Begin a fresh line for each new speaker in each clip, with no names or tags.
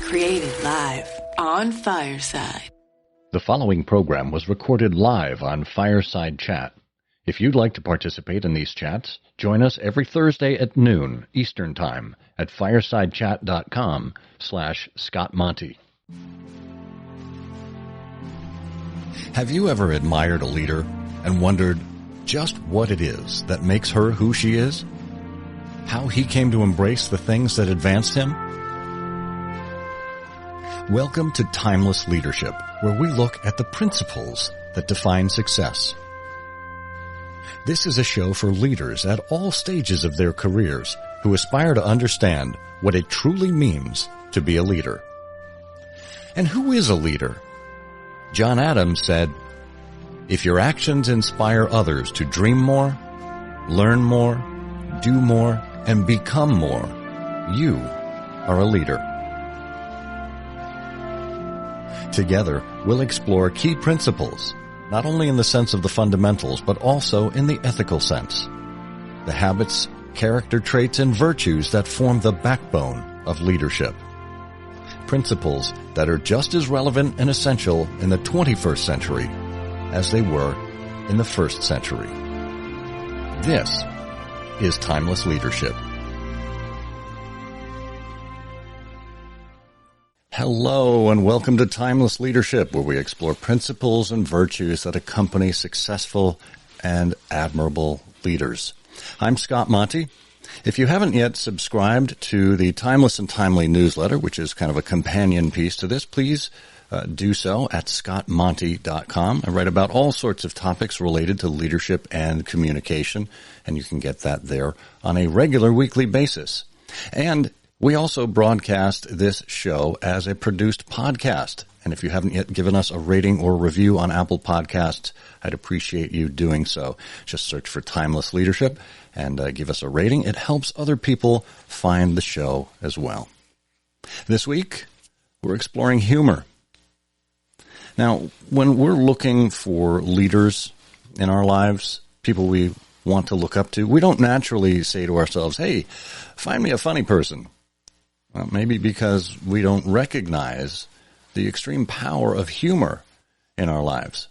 Created live on Fireside.
The following program was recorded live on Fireside Chat. If you'd like to participate in these chats, join us every Thursday at noon Eastern Time at firesidechat.com/Scott Monty. Have you ever admired a leader and wondered just what it is that makes her who she is? How he came to embrace the things that advanced him? Welcome to Timeless Leadership, where we look at the principles that define success. This is a show for leaders at all stages of their careers who aspire to understand what it truly means to be a leader. And who is a leader? John Adams said, "If your actions inspire others to dream more, learn more, do more, and become more, you are a leader." Together, we'll explore key principles, not only in the sense of the fundamentals, but also in the ethical sense. The habits, character traits, and virtues that form the backbone of leadership. Principles that are just as relevant and essential in the 21st century as they were in the first century. This is Timeless Leadership. Hello and welcome to Timeless Leadership, where we explore principles and virtues that accompany successful and admirable leaders. I'm Scott Monty. If you haven't yet subscribed to the Timeless and Timely newsletter, which is kind of a companion piece to this, please do so at scottmonty.com. I write about all sorts of topics related to leadership and communication, and you can get that there on a regular weekly basis. And we also broadcast this show as a produced podcast. And if you haven't yet given us a rating or review on Apple Podcasts, I'd appreciate you doing so. Just search for Timeless Leadership and give us a rating. It helps other people find the show as well. This week, we're exploring humor. Now, when we're looking for leaders in our lives, people we want to look up to, we don't naturally say to ourselves, "Hey, find me a funny person." Well, maybe because we don't recognize the extreme power of humor in our lives.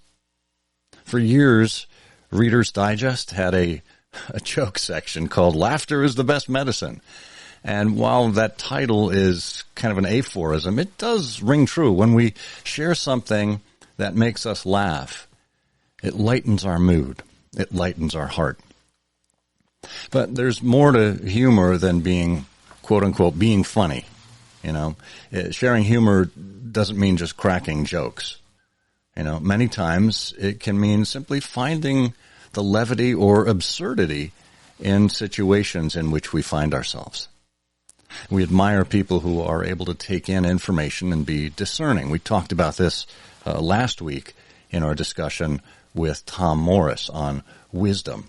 For years, Reader's Digest had a joke section called "Laughter is the Best Medicine." And while that title is kind of an aphorism, it does ring true. When we share something that makes us laugh, it lightens our mood. It lightens our heart. But there's more to humor than being, quote unquote, being funny. You know, sharing humor doesn't mean just cracking jokes. You know, many times it can mean simply finding the levity or absurdity in situations in which we find ourselves. We admire people who are able to take in information and be discerning. We talked about this last week in our discussion with Tom Morris on wisdom.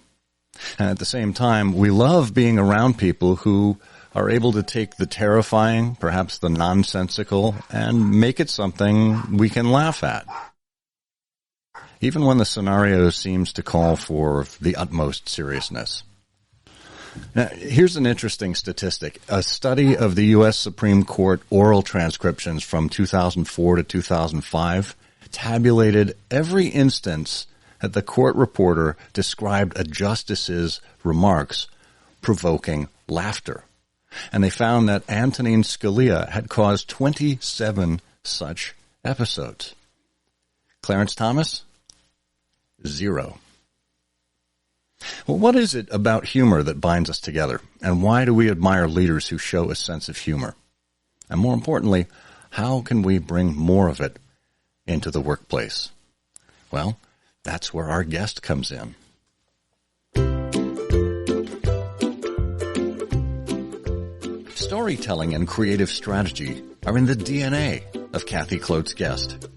And at the same time, we love being around people who are able to take the terrifying, perhaps the nonsensical, and make it something we can laugh at, even when the scenario seems to call for the utmost seriousness. Now, here's an interesting statistic. A study of the U.S. Supreme Court oral transcriptions from 2004 to 2005 tabulated every instance that the court reporter described a justice's remarks provoking laughter. And they found that Antonin Scalia had caused 27 such episodes. Clarence Thomas? 0. Well, what is it about humor that binds us together? And why do we admire leaders who show a sense of humor? And more importantly, how can we bring more of it into the workplace? Well, that's where our guest comes in. Storytelling and creative strategy are in the DNA of Kathy Klotz-Guest.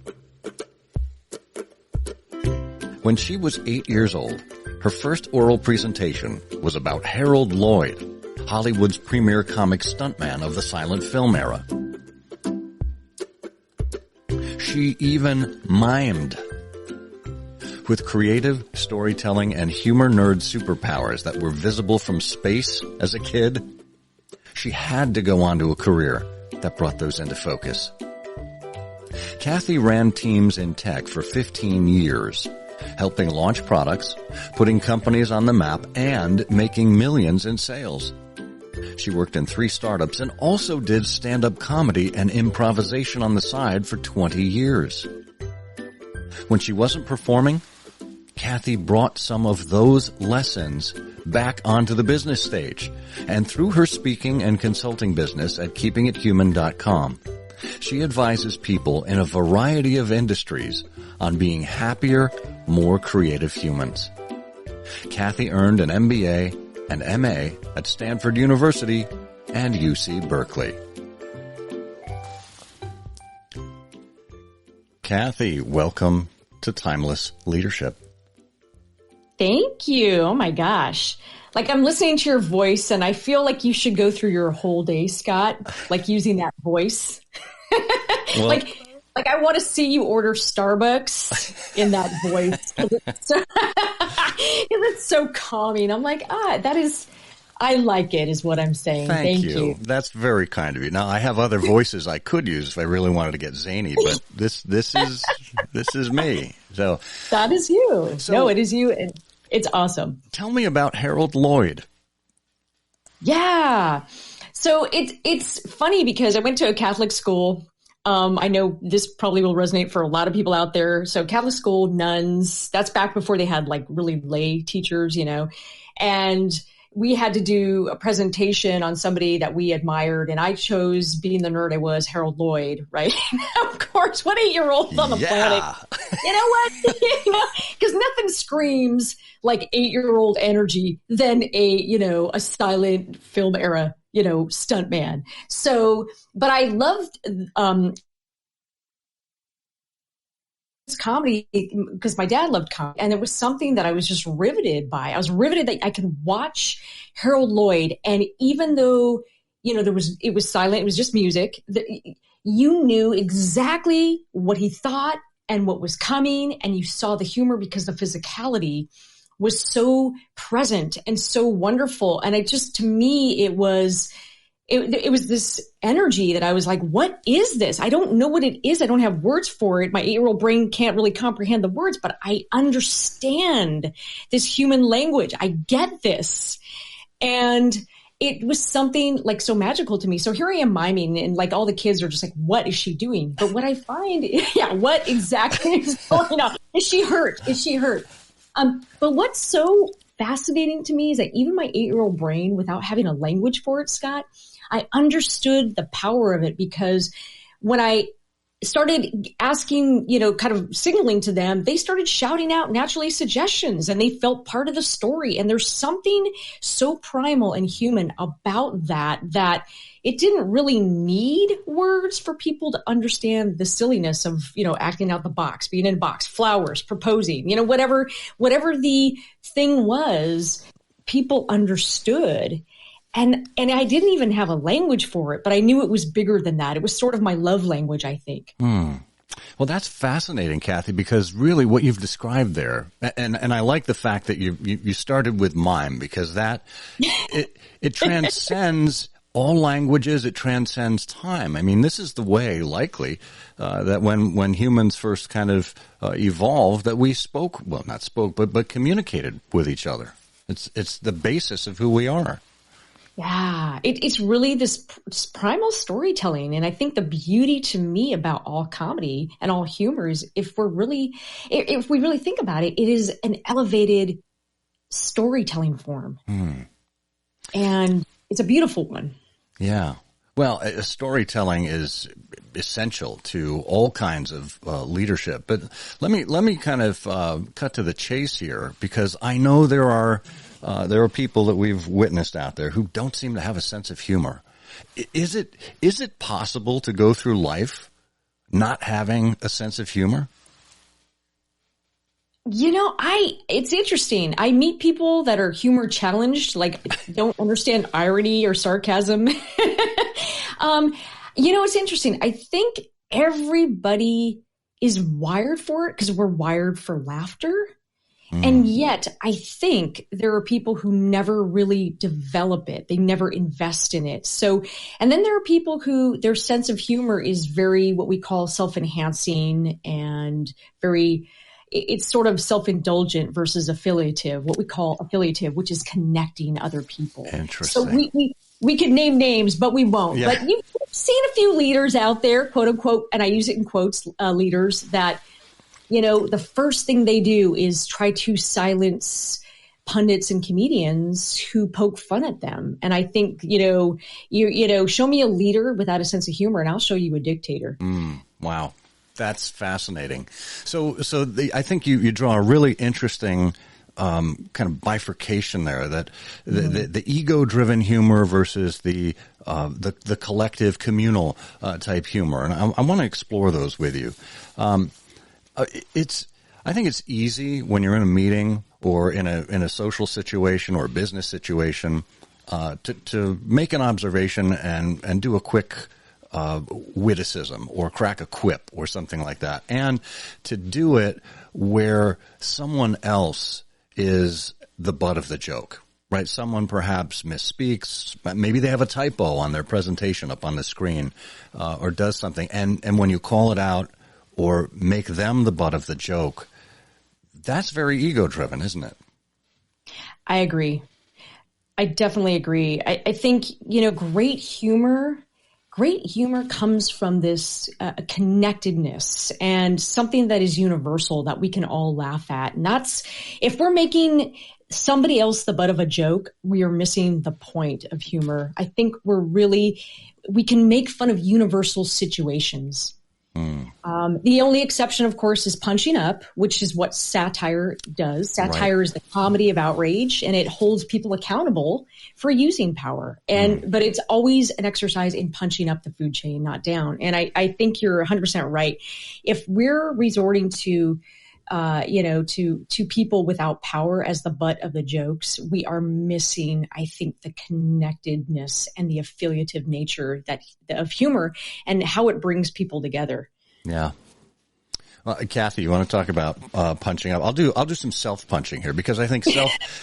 When she was 8 years old, her first oral presentation was about Harold Lloyd, Hollywood's premier comic stuntman of the silent film era. She even mimed. With creative storytelling and humor nerd superpowers that were visible from space as a kid, she had to go on to a career that brought those into focus. Kathy ran teams in tech for 15 years, helping launch products, putting companies on the map, and making millions in sales. She worked in 3 startups and also did stand-up comedy and improvisation on the side for 20 years. When she wasn't performing, Kathy brought some of those lessons back onto the business stage, and through her speaking and consulting business at keepingithuman.com, she advises people in a variety of industries on being happier, more creative humans. Kathy earned an MBA and MA at Stanford University and UC Berkeley. Kathy, welcome to Timeless Leadership.
Thank you. Oh my gosh. Like I'm listening to your voice and I feel like you should go through your whole day, Scott, like using that voice.
Well,
like I want to see you order Starbucks in that voice. 'Cause it's so calming. I'm like, I like it is what I'm saying.
Thank you. That's very kind of you. Now I have other voices I could use if I really wanted to get zany, but this is me. So
that is you. No, it is you. And it's awesome.
Tell me about Harold Lloyd.
Yeah. So it's funny because I went to a Catholic school. I know this probably will resonate for a lot of people out there. So Catholic school, nuns, that's back before they had like really lay teachers, and we had to do a presentation on somebody that we admired. And I chose, being the nerd I was, Harold Lloyd, right? Of course, what 8-year-old on the planet? You know what? Because nothing screams like 8-year-old energy than a silent film era, stuntman. So, but I loved, comedy because my dad loved comedy, and it was something that I was just riveted by. I was riveted that I could watch Harold Lloyd, and even though it was silent, it was just music. You knew exactly what he thought and what was coming, and you saw the humor because the physicality was so present and so wonderful. And to me, it was this energy that I was like, what is this? I don't know what it is. I don't have words for it. My 8-year-old brain can't really comprehend the words, but I understand this human language. I get this. And it was something like so magical to me. So here I am miming, and like all the kids are just like, what is she doing? But what I find, what exactly is going on? Is she hurt? But what's so fascinating to me is that even my 8-year-old brain, without having a language for it, Scott, I understood the power of it, because when I started asking, kind of signaling to them, they started shouting out naturally suggestions, and they felt part of the story. And there's something so primal and human about that it didn't really need words for people to understand the silliness of, acting out the box, being in a box, flowers, proposing, whatever the thing was, people understood. And I didn't even have a language for it, but I knew it was bigger than that. It was sort of my love language, I think.
Well, that's fascinating, Kathy, because really what you've described there, and I like the fact that you started with mime, because that it transcends all languages. It transcends time. I mean, this is the way, likely, that when humans first kind of evolved, that we but communicated with each other. It's the basis of who we are.
Yeah, it's really this primal storytelling. And I think the beauty to me about all comedy and all humor is if we really think about it, it is an elevated storytelling form. And it's a beautiful one.
Yeah. Well, storytelling is essential to all kinds of leadership. But let me kind of cut to the chase here, because I know there are people that we've witnessed out there who don't seem to have a sense of humor. Is it possible to go through life not having a sense of humor?
It's interesting. I meet people that are humor challenged, like don't understand irony or sarcasm. It's interesting. I think everybody is wired for it because we're wired for laughter. And yet I think there are people who never really develop it. They never invest in it. So, and then there are people who their sense of humor is very, what we call self-enhancing and very, it's sort of self-indulgent versus affiliative, what we call affiliative, which is connecting other people.
Interesting.
So we could name names, but we won't.
Yeah.
But you've seen a few leaders out there, quote unquote, and I use it in quotes, leaders that, the first thing they do is try to silence pundits and comedians who poke fun at them. And I think, show me a leader without a sense of humor and I'll show you a dictator.
Wow. That's fascinating. So I think you draw a really interesting kind of bifurcation there, that the ego-driven humor versus the collective communal type humor, and I want to explore those with you. I think it's easy when you're in a meeting or in a social situation or a business situation to make an observation and do a quick witticism or crack a quip or something like that, and to do it where someone else is the butt of the joke, right? Someone perhaps misspeaks, maybe they have a typo on their presentation up on the screen, or does something, and when you call it out or make them the butt of the joke, that's very ego-driven, isn't it?
I agree. I definitely agree. I think, great humor comes from this connectedness and something that is universal that we can all laugh at. And that's, if we're making somebody else the butt of a joke, we are missing the point of humor. I think we can make fun of universal situations. The only exception, of course, is punching up, which is what satire does. Satire is the comedy of outrage, and it holds people accountable for using power. But it's always an exercise in punching up the food chain, not down. And I think you're 100% right. If we're resorting to people without power as the butt of the jokes, we are missing, I think, the connectedness and the affiliative nature of humor and how it brings people together.
Yeah. Well, Kathy, you want to talk about punching up? I'll do some self-punching here, because I think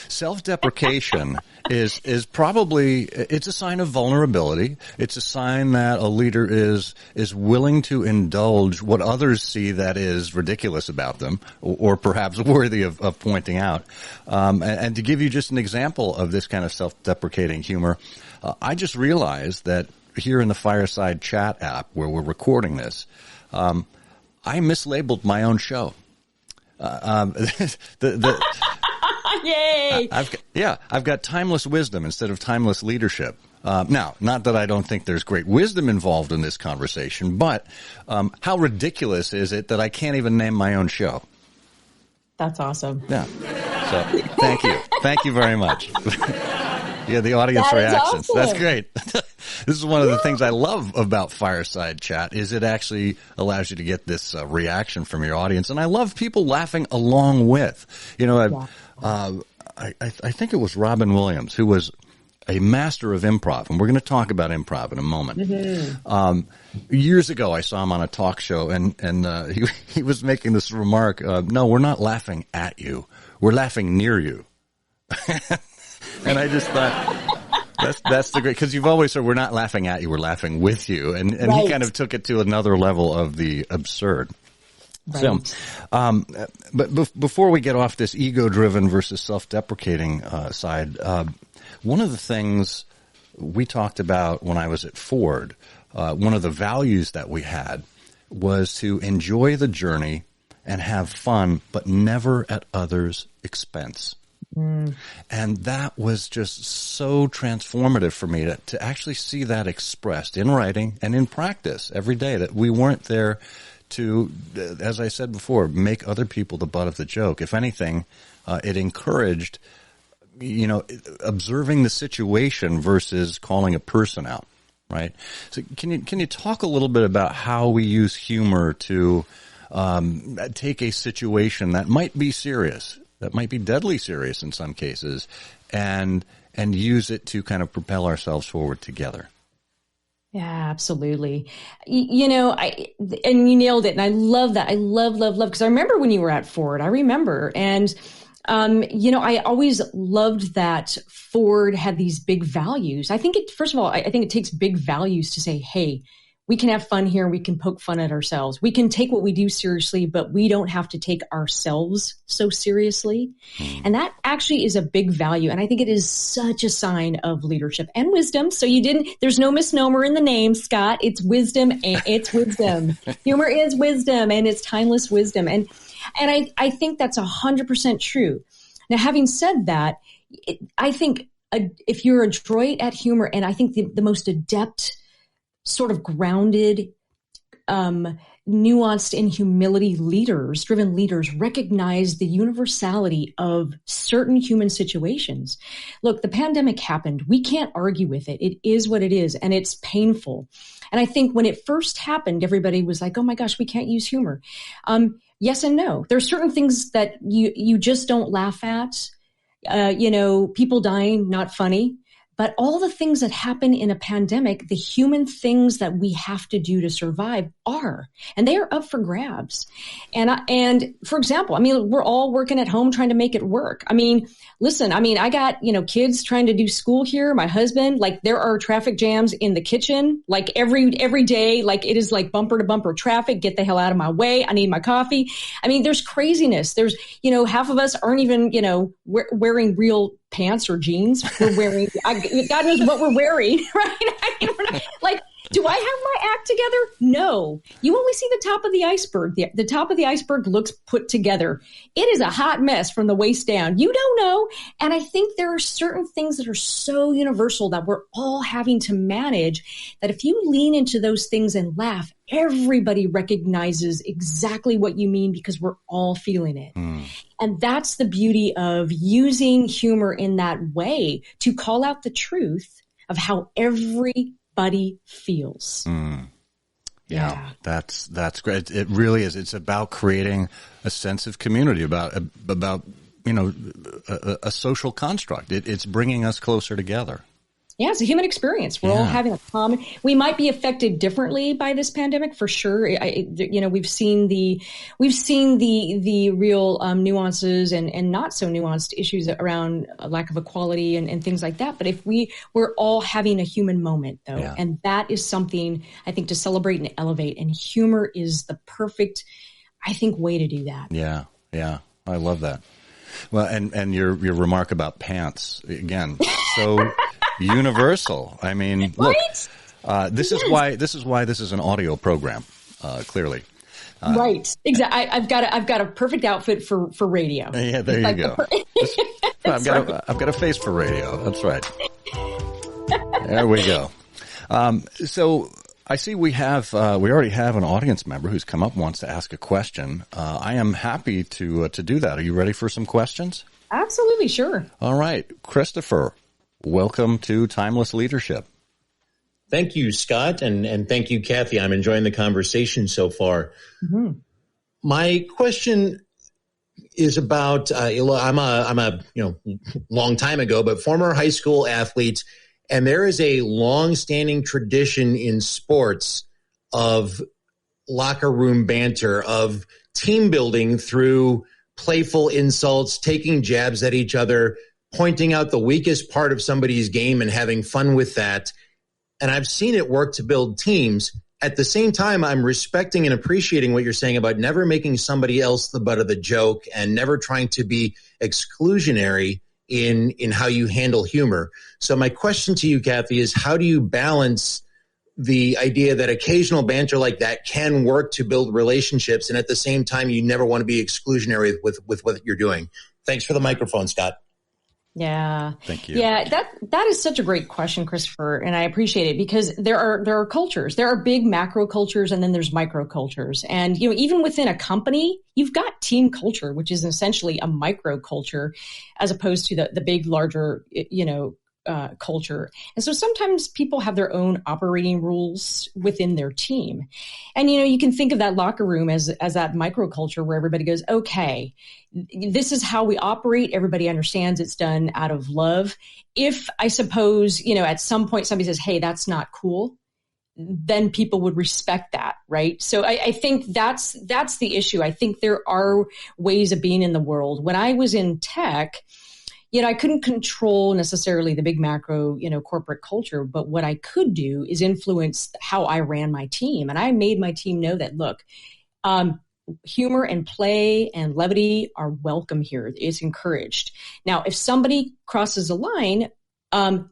self-deprecation is probably, it's a sign of vulnerability. It's a sign that a leader is willing to indulge what others see that is ridiculous about them, or perhaps worthy of pointing out. And to give you just an example of this kind of self-deprecating humor, I just realized that here in the Fireside Chat app where we're recording this, I mislabeled my own show.
Yay!
I've got timeless wisdom instead of timeless leadership. Now, not that I don't think there's great wisdom involved in this conversation, but how ridiculous is it that I can't even name my own show?
That's awesome.
Yeah. So thank you. Thank you very much. Yeah, the audience reactions.
Awesome.
That's great. This is one of the things I love about Fireside Chat, is it actually allows you to get this reaction from your audience. And I love people laughing along with. I think it was Robin Williams, who was a master of improv, and we're going to talk about improv in a moment. Mm-hmm. Years ago, I saw him on a talk show, and he was making this remark, no, we're not laughing at you. We're laughing near you. And I just thought, that's the great, because you've always said we're not laughing at you, we're laughing with you. And right. He kind of took it to another level of the absurd. Right. So, but before we get off this ego-driven versus self-deprecating side, one of the things we talked about when I was at Ford, one of the values that we had was to enjoy the journey and have fun, but never at others' expense. And that was just so transformative for me to actually see that expressed in writing and in practice every day, that we weren't there to, as I said before, make other people the butt of the joke. If anything, it encouraged, observing the situation versus calling a person out, right? So can you talk a little bit about how we use humor to take a situation that might be serious, that might be deadly serious in some cases, and use it to kind of propel ourselves forward together?
Yeah, absolutely. And you nailed it. And I love that. I love, because I remember when you were at Ford, and I always loved that Ford had these big values. First of all, I think it takes big values to say, hey, we can have fun here. We can poke fun at ourselves. We can take what we do seriously, but we don't have to take ourselves so seriously. And that actually is a big value. And I think it is such a sign of leadership and wisdom. So there's no misnomer in the name, Scott. It's wisdom and it's wisdom. Humor is wisdom and it's timeless wisdom. And I think that's 100% true. Now, having said that, I think if you're adroit at humor, and I think the most adept, sort of grounded, nuanced in humility driven leaders recognize the universality of certain human situations. Look, the pandemic happened. We can't argue with it. It is what it is, and it's painful. And I think when it first happened, everybody was like, oh my gosh, we can't use humor. Yes and no. There are certain things that you just don't laugh at. People dying, not funny. But all the things that happen in a pandemic, the human things that we have to do to survive and they are up for grabs. And for example, we're all working at home trying to make it work. Listen, I got, kids trying to do school here. My husband, there are traffic jams in the kitchen, every day, it is like bumper to bumper traffic. Get the hell out of my way. I need my coffee. There's craziness. There's, half of us aren't even, wearing real pants or jeans. We're wearing, God knows what we're wearing, right? Do I have my act together? No. You only see the top of the iceberg. The top of the iceberg looks put together. It is a hot mess from the waist down. You don't know. And I think there are certain things that are so universal that we're all having to manage, that if you lean into those things and laugh, everybody recognizes exactly what you mean because we're all feeling it. And that's the beauty of using humor in that way to call out the truth of how everybody feels.
Yeah, that's great. It really is. It's about creating a sense of community, about a social construct. It's bringing us closer together.
Yeah, it's a human experience. We're all having a common. We might be affected differently by this pandemic, for sure. We've seen the real nuances and not so nuanced issues around lack of equality and things like that. But if we're all having a human moment, though, and that is something I think to celebrate and elevate. And humor is the perfect, I think, way to do that.
Yeah, I love that. Well, and your remark about pants again, so. Universal. Look, this is why this is an audio program. Clearly,
right? Exactly. I've got a perfect outfit for radio.
Yeah, there you go. I've got a face for radio. That's right. There we go. So I see we already have an audience member who's come up and wants to ask a question. I am happy to do that. Are you ready for some questions?
Absolutely, sure.
All right, Christopher. Welcome to Timeless Leadership.
Thank you, Scott, and thank you, Kathy. I'm enjoying the conversation so far. Mm-hmm. My question is about I'm a long time ago, but former high school athlete, and there is a long-standing tradition in sports of locker room banter, of team building through playful insults, taking jabs at each other, pointing out the weakest part of somebody's game and having fun with that. And I've seen it work to build teams. At the same time, I'm respecting and appreciating what you're saying about never making somebody else the butt of the joke and never trying to be exclusionary in how you handle humor. So my question to you, Kathy, is how do you balance the idea that occasional banter like that can work to build relationships, and at the same time, you never want to be exclusionary with what you're doing? Thanks for the microphone, Scott.
Yeah.
Thank you.
Yeah, that is such a great question, Christopher, and I appreciate it because there are cultures. There are big macro cultures and then there's micro cultures. And even within a company, you've got team culture, which is essentially a micro culture as opposed to the big larger, culture. And so sometimes people have their own operating rules within their team. And, you can think of that locker room as that microculture where everybody goes, okay, this is how we operate. Everybody understands it's done out of love. If I suppose, at some point somebody says, hey, that's not cool. then people would respect that, right? So I think that's the issue. I think there are ways of being in the world. When I was in tech, I couldn't control necessarily the big macro, corporate culture, but what I could do is influence how I ran my team. And I made my team know that, look, humor and play and levity are welcome here. It's encouraged. Now, if somebody crosses a line,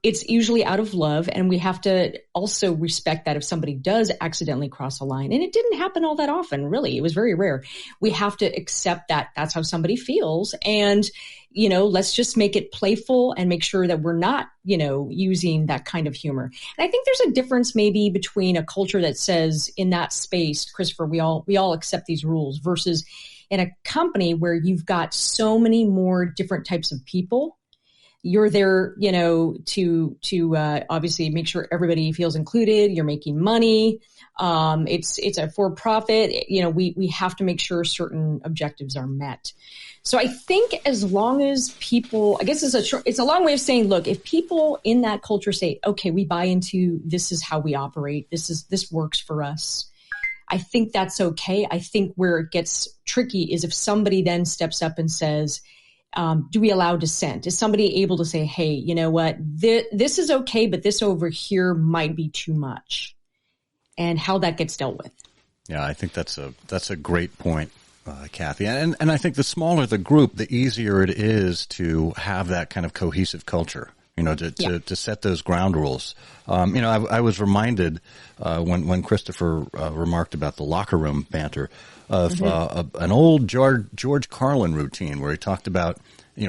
it's usually out of love, and we have to also respect that if somebody does accidentally cross a line, and it didn't happen all that often, really. It was very rare. We have to accept that that's how somebody feels, and let's just make it playful and make sure that we're not, using that kind of humor. And I think there's a difference maybe between a culture that says in that space, Christopher, we all accept these rules, versus in a company where you've got so many more different types of people. You're there, to obviously make sure everybody feels included. You're making money. It's a for-profit. We have to make sure certain objectives are met. So I think as long as people, I guess it's a long way of saying, look, if people in that culture say, okay, we buy into this is how we operate. This works for us. I think that's okay. I think where it gets tricky is if somebody then steps up and says, do we allow dissent? Is somebody able to say, hey, you know what, this is okay, but this over here might be too much, and how that gets dealt with?
Yeah, I think that's a great point, Kathy. And I think the smaller the group, the easier it is to have that kind of cohesive culture, to set those ground rules. I was reminded when Christopher remarked about the locker room banter of an old George Carlin routine where he talked about,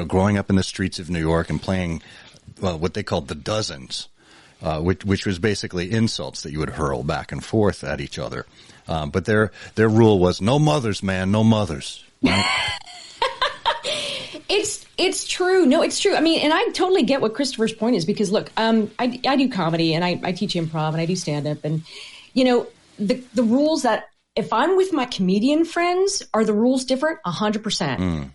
growing up in the streets of New York and playing what they called the dozens, which was basically insults that you would hurl back and forth at each other. But their rule was no mothers, man, no mothers. Right?
It's true. No, it's true. I mean, and I totally get what Christopher's point is, because look, I do comedy and I teach improv and I do stand up, and the rules that if I'm with my comedian friends, are the rules different? 100%.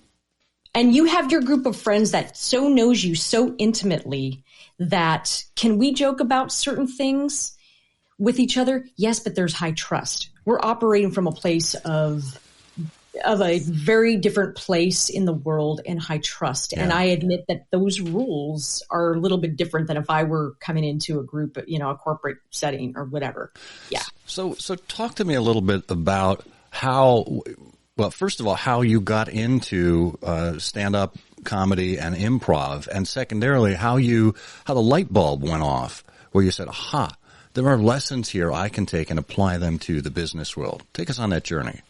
And you have your group of friends that so knows you so intimately that can we joke about certain things with each other? Yes, but there's high trust. We're operating from a place of a very different place in the world and high trust. Yeah. And I admit that those rules are a little bit different than if I were coming into a group, a corporate setting or whatever. Yeah.
So talk to me a little bit about first of all, how you got into stand-up comedy and improv, and secondarily, how the light bulb went off where you said, aha, there are lessons here I can take and apply them to the business world. Take us on that journey.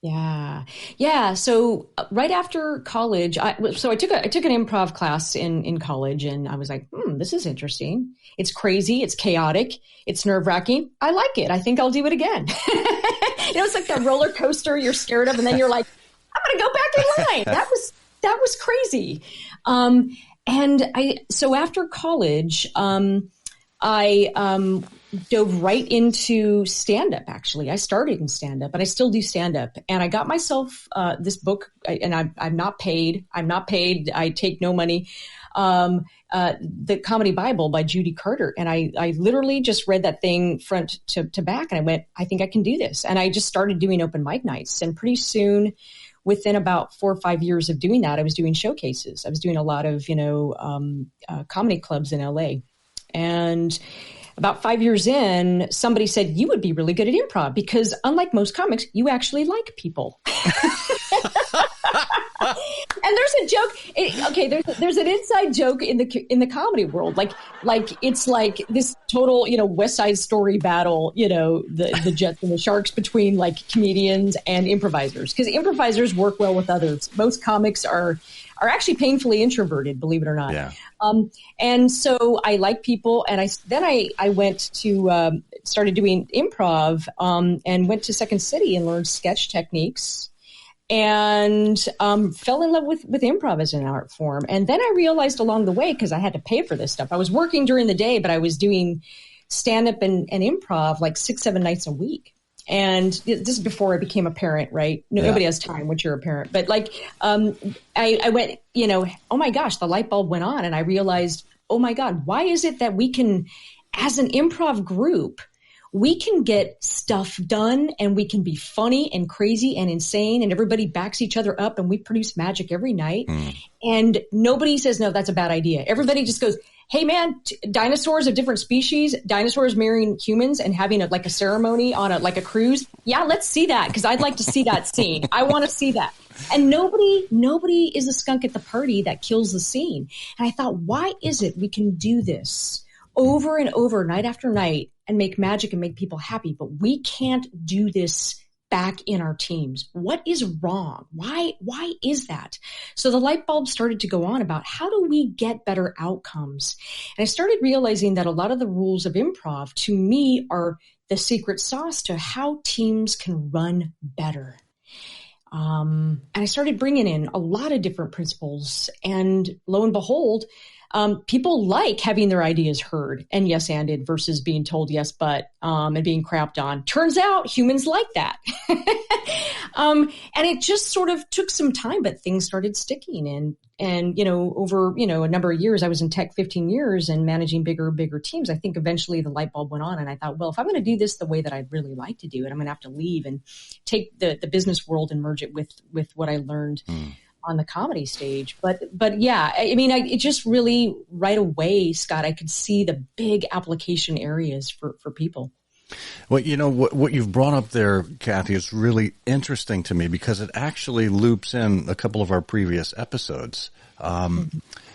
Yeah. So right after college, I took an improv class in college, and I was like, this is interesting. It's crazy. It's chaotic. It's nerve-wracking. I like it. I think I'll do it again. It's like that roller coaster you're scared of, and then you're like, I'm going to go back in line. That was crazy. So after college, I dove right into stand-up, actually. I started in stand-up, but I still do stand-up. And I got myself this book, and I'm not paid. I take no money. The Comedy Bible by Judy Carter. And I literally just read that thing front to back, and I went, I think I can do this. And I just started doing open mic nights. And pretty soon, within about 4 or 5 years of doing that, I was doing showcases. I was doing a lot of, comedy clubs in LA. And about 5 years in, somebody said, you would be really good at improv because unlike most comics, you actually like people. And there's a joke. There's an inside joke in the comedy world. Like it's like this total, West Side Story battle, the Jets and the Sharks between like comedians and improvisers, because improvisers work well with others. Most comics are actually painfully introverted, believe it or not.
Yeah.
And so I like people, and I went to started doing improv, and went to Second City and learned sketch techniques, and fell in love with improv as an art form. And then I realized along the way, because I had to pay for this stuff, I was working during the day, but I was doing stand-up and improv like 6-7 nights a week. And this is before I became a parent, right? Nobody has time once you're a parent. But like, I went, oh my gosh, the light bulb went on, and I realized, oh my God, why is it that we can, as an improv group, we can get stuff done and we can be funny and crazy and insane and everybody backs each other up and we produce magic every night. And nobody says, no, that's a bad idea. Everybody just goes, hey man, dinosaurs of different species, dinosaurs marrying humans and having a ceremony on a cruise. Yeah, let's see that because I'd like to see that scene. I want to see that. And nobody is a skunk at the party that kills the scene. And I thought, why is it we can do this over and over, night after night, and make magic and make people happy, but we can't do this back in our teams? What is wrong? Why is that? So the light bulb started to go on about how do we get better outcomes? And I started realizing that a lot of the rules of improv to me are the secret sauce to how teams can run better. And I started bringing in a lot of different principles, and lo and behold, people like having their ideas heard and yes-anded versus being told yes, but, and being crapped on. Turns out humans like that. And it just sort of took some time, but things started sticking. And, over, a number of years, I was in tech 15 years and managing bigger teams. I think eventually the light bulb went on and I thought, well, if I'm going to do this the way that I'd really like to do it, I'm going to have to leave and take the business world and merge it with what I learned on the comedy stage. But yeah, it just really right away, Scott, I could see the big application areas for people.
Well, what you've brought up there, Kathy, is really interesting to me because it actually loops in a couple of our previous episodes.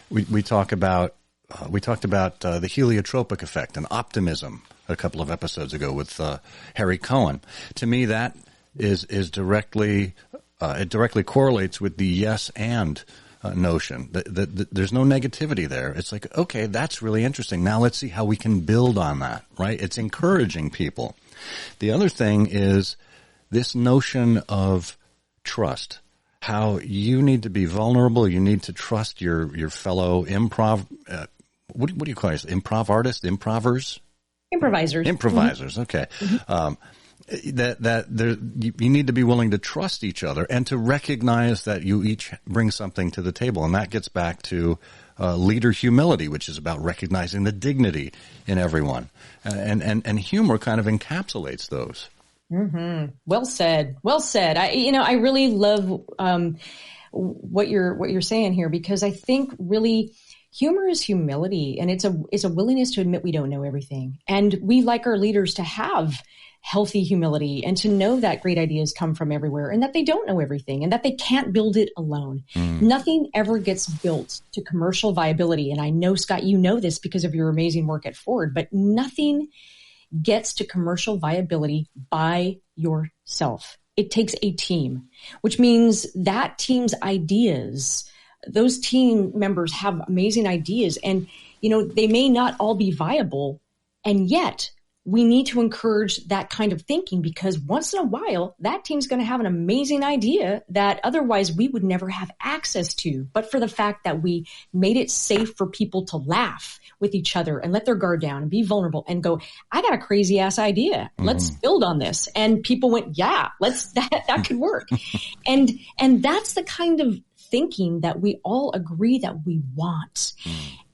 We talked about the heliotropic effect and optimism a couple of episodes ago with Harry Cohen. To me, that is directly it directly correlates with the yes and notion. There's no negativity there. It's like, okay, that's really interesting. Now let's see how we can build on that, right? It's encouraging people. The other thing is this notion of trust, how you need to be vulnerable. You need to trust your fellow improv. What do you call it? Improv artists, improvers? Improvisers. Okay. You need to be willing to trust each other and to recognize that you each bring something to the table. And that gets back to leader humility, which is about recognizing the dignity in everyone. And humor kind of encapsulates those. Mm-hmm.
Well said. I really love what you're saying here, because I think really humor is humility, and it's a willingness to admit we don't know everything. And we like our leaders to have healthy humility and to know that great ideas come from everywhere and that they don't know everything and that they can't build it alone. Nothing ever gets built to commercial viability. And I know, Scott, you know this because of your amazing work at Ford, but nothing gets to commercial viability by yourself. It takes a team, which means that team's ideas, those team members have amazing ideas, and, they may not all be viable, and yet we need to encourage that kind of thinking, because once in a while, that team's going to have an amazing idea that otherwise we would never have access to. But for the fact that we made it safe for people to laugh with each other and let their guard down and be vulnerable and go, I got a crazy ass idea. Let's build on this. And people went, yeah, that could work. and that's the kind of thinking that we all agree that we want.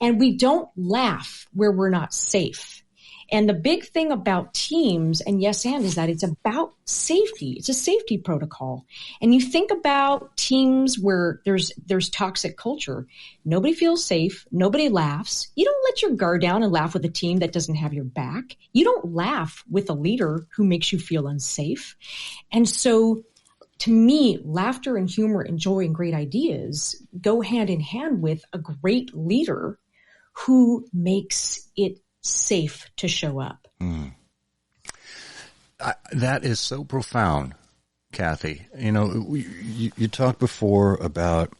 And we don't laugh where we're not safe. And the big thing about teams and yes and is that it's about safety. It's a safety protocol. And you think about teams where there's toxic culture. Nobody feels safe. Nobody laughs. You don't let your guard down and laugh with a team that doesn't have your back. You don't laugh with a leader who makes you feel unsafe. And so to me, laughter and humor and joy and great ideas go hand in hand with a great leader who makes it safe to show up.
That is so profound, Kathy. You talked before about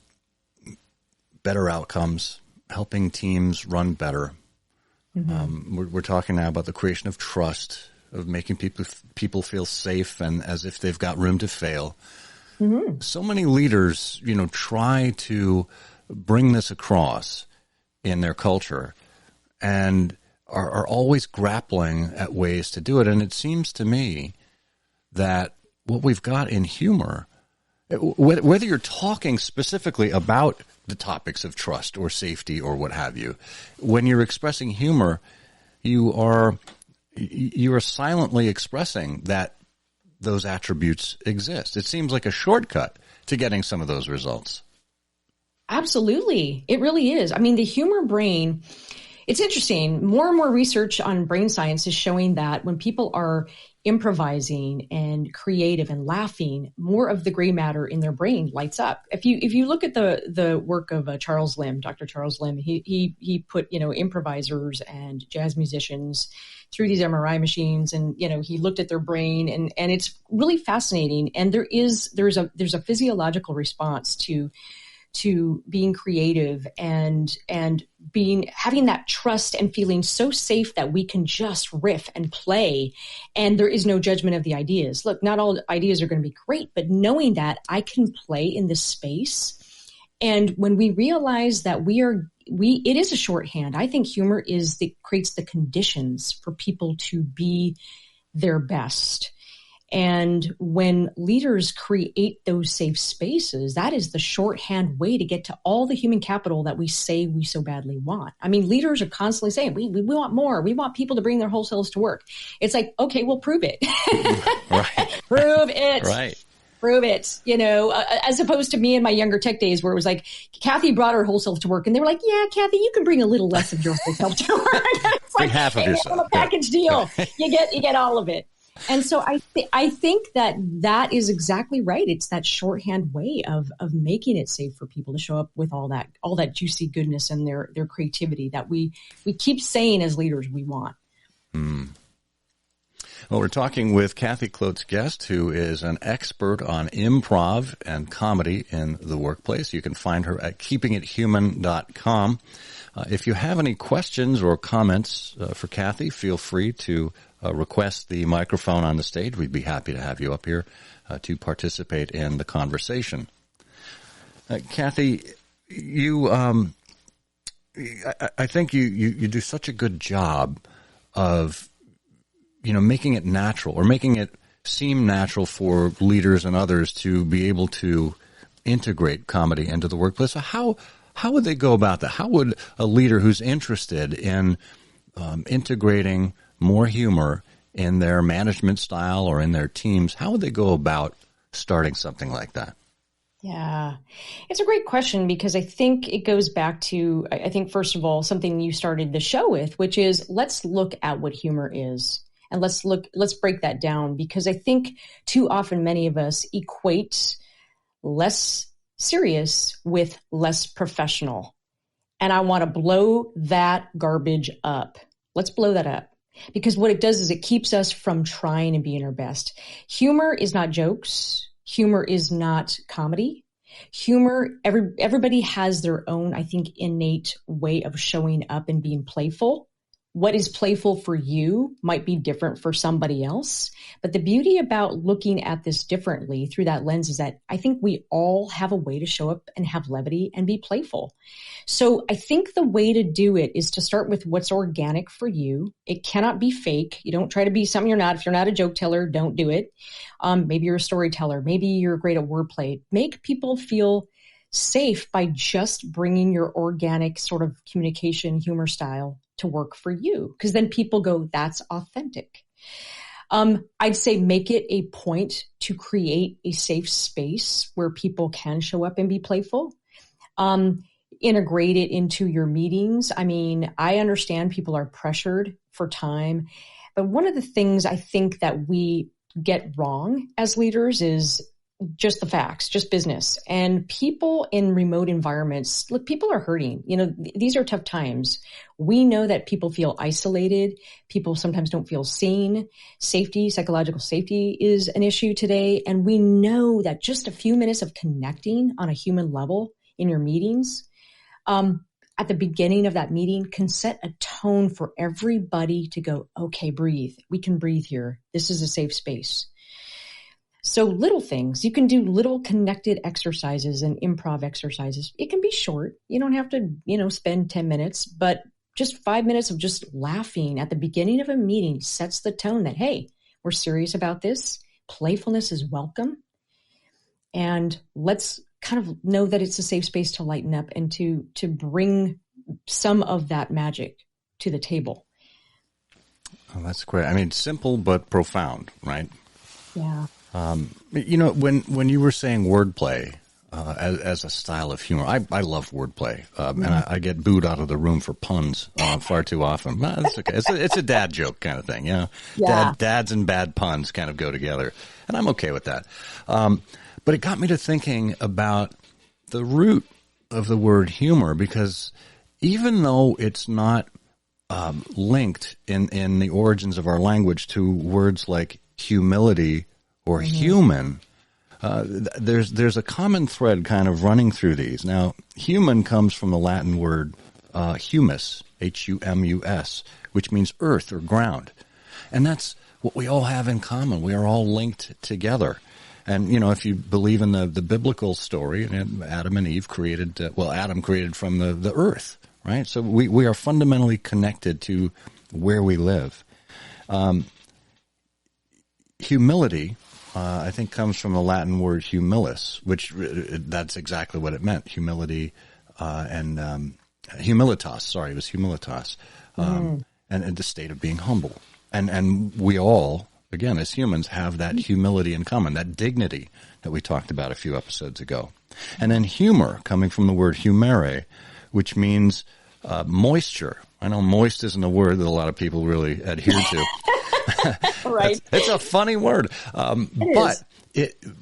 better outcomes, helping teams run better. We're talking now about the creation of trust, of making people feel safe and as if they've got room to fail. So many leaders, try to bring this across in their culture and are always grappling at ways to do it. And it seems to me that what we've got in humor, whether you're talking specifically about the topics of trust or safety or what have you, when you're expressing humor, you are you are silently expressing that those attributes exist. It seems like a shortcut to getting some of those results.
Absolutely. It really is. I mean, the humor brain, it's interesting. More and more research on brain science is showing that when people are improvising and creative and laughing, more of the gray matter in their brain lights up. If you look at the work of Charles Limb, Dr. Charles Limb, he put, improvisers and jazz musicians through these MRI machines, and he looked at their brain, and it's really fascinating. And there's a physiological response to being creative and having that trust and feeling so safe that we can just riff and play, and there is no judgment of the ideas. Look, not all ideas are going to be great, but knowing that I can play in this space, and when we realize that it is a shorthand. I think humor creates the conditions for people to be their best. And when leaders create those safe spaces, that is the shorthand way to get to all the human capital that we say we so badly want. I mean, leaders are constantly saying, we want more. We want people to bring their whole selves to work. It's like, okay, well, prove it.
Right.
Prove it.
Right.
Prove it, as opposed to me in my younger tech days where it was like, Kathy brought her whole self to work. And they were like, yeah, Kathy, you can bring a little less of your whole self to work. It's
bring
like,
half of yourself.
A package deal. You get all of it. And so I think that is exactly right. It's that shorthand way of making it safe for people to show up with all that juicy goodness and their creativity that we keep saying as leaders we want.
Mm. Well, we're talking with Kathy Klotz-Guest, who is an expert on improv and comedy in the workplace. You can find her at keepingithuman.com. If you have any questions or comments for Kathy, feel free to request the microphone on the stage. We'd be happy to have you up here to participate in the conversation. Kathy, I think you do such a good job of making it natural, or making it seem natural for leaders and others to be able to integrate comedy into the workplace. So how would they go about that? How would a leader who's interested in integrating more humor in their management style or in their teams, how would they go about starting something like that?
Yeah, it's a great question, because I think it goes back to, I think, first of all, something you started the show with, which is let's look at what humor is. And let's break that down, because I think too often many of us equate less serious with less professional. And I want to blow that garbage up. Let's blow that up. Because what it does is it keeps us from trying and being our best. Humor is not jokes. Humor is not comedy. Humor, everybody has their own, I think, innate way of showing up and being playful. What is playful for you might be different for somebody else. But the beauty about looking at this differently through that lens is that I think we all have a way to show up and have levity and be playful. So I think the way to do it is to start with what's organic for you. It cannot be fake. You don't try to be something you're not. If you're not a joke teller, don't do it. Maybe you're a storyteller. Maybe you're great at wordplay. Make people feel safe by just bringing your organic sort of communication humor style to work for you, because then people go, that's authentic. I'd say make it a point to create a safe space where people can show up and be playful. Integrate it into your meetings. I mean, I understand people are pressured for time, but one of the things I think that we get wrong as leaders is just the facts, just business. And people in remote environments, look, people are hurting. These are tough times. We know that people feel isolated. People sometimes don't feel seen. Safety, psychological safety is an issue today. And we know that just a few minutes of connecting on a human level in your meetings, at the beginning of that meeting, can set a tone for everybody to go, okay, breathe. We can breathe here. This is a safe space. So little things, you can do little connected exercises and improv exercises. It can be short. You don't have to, spend 10 minutes, but just 5 minutes of just laughing at the beginning of a meeting sets the tone that, hey, we're serious about this. Playfulness is welcome. And let's kind of know that it's a safe space to lighten up and to bring some of that magic to the table.
Oh, that's great. I mean, simple but profound, right?
Yeah.
When you were saying wordplay as a style of humor, I love wordplay, and I get booed out of the room for puns far too often. Well, that's okay. It's a dad joke kind of thing, you know.
Yeah.
Dads and bad puns kind of go together, and I'm okay with that. But it got me to thinking about the root of the word humor, because even though it's not linked in the origins of our language to words like humility or human, there's a common thread kind of running through these. Now, human comes from the Latin word humus, Humus, which means earth or ground. And that's what we all have in common. We are all linked together. And, if you believe in the biblical story, Adam and Eve created, Adam created from the earth, right? So we are fundamentally connected to where we live. Humility, I think, comes from the Latin word humilis, which that's exactly what it meant. Humility, and humilitas. Sorry, it was humilitas, and the state of being humble. And we all, again, as humans, have that humility in common, that dignity that we talked about a few episodes ago. And then humor, coming from the word humere, which means moisture. I know moist isn't a word that a lot of people really adhere to.
Right.
It's a funny word. But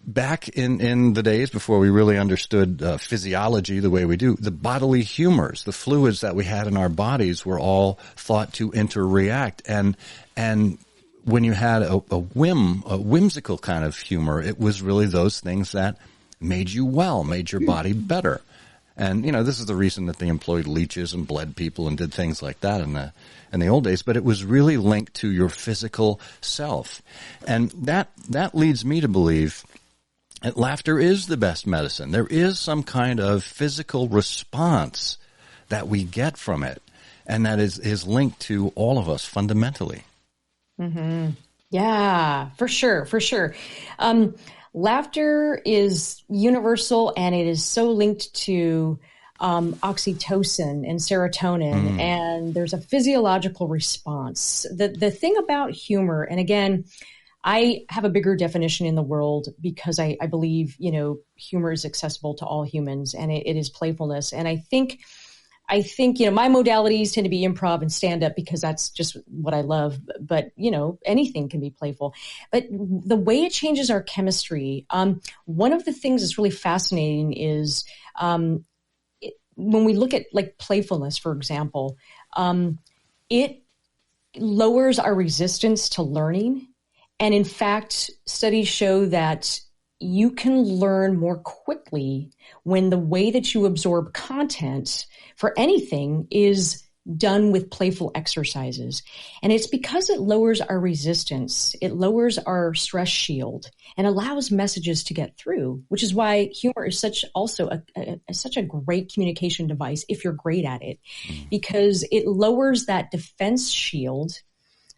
back in the days before we really understood physiology the way we do, the bodily humors, the fluids that we had in our bodies were all thought to interact. And when you had a whimsical kind of humor, it was really those things that made you well, made your body better. And, this is the reason that they employed leeches and bled people and did things like that in the old days. But it was really linked to your physical self. And that leads me to believe that laughter is the best medicine. There is some kind of physical response that we get from it. And that is linked to all of us fundamentally.
Mm-hmm. Yeah, for sure. For sure. Laughter is universal, and it is so linked to oxytocin and serotonin, and there's a physiological response. The thing about humor, and again, I have a bigger definition in the world because I believe, humor is accessible to all humans, and it is playfulness. And I think, my modalities tend to be improv and stand-up because that's just what I love. But, anything can be playful. But the way it changes our chemistry, one of the things that's really fascinating is when we look at like playfulness, for example, it lowers our resistance to learning. And in fact, studies show that you can learn more quickly when the way that you absorb content for anything is done with playful exercises. And it's because it lowers our resistance, it lowers our stress shield and allows messages to get through, which is why humor is such a great communication device if you're great at it, because it lowers that defense shield